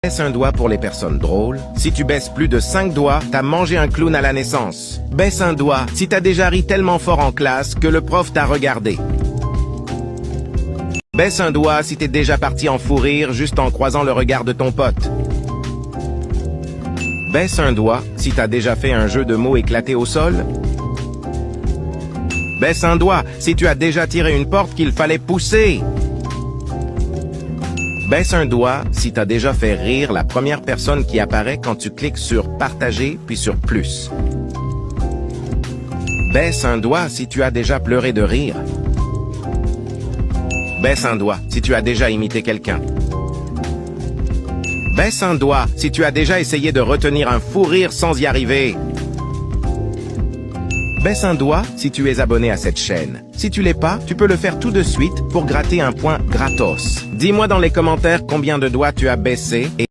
Baisse un doigt pour les personnes drôles. Si tu baisses plus de 5 doigts, t'as mangé un clown à la naissance. Baisse un doigt si t'as déjà ri tellement fort en classe que le prof t'a regardé. Baisse un doigt si t'es déjà parti en fou rire juste en croisant le regard de ton pote. Baisse un doigt si t'as déjà fait un jeu de mots éclaté au sol. Baisse un doigt si tu as déjà tiré une porte qu'il fallait pousser. Baisse un doigt si t'as déjà fait rire la première personne qui apparaît quand tu cliques sur partager puis sur plus. Baisse un doigt si tu as déjà pleuré de rire. Baisse un doigt si tu as déjà imité quelqu'un. Baisse un doigt si tu as déjà essayé de retenir un fou rire sans y arriver. Baisse un doigt si tu es abonné à cette chaîne. Si tu l'es pas, tu peux le faire tout de suite pour gratter un point gratos. Dis-moi dans les commentaires combien de doigts tu as baissé et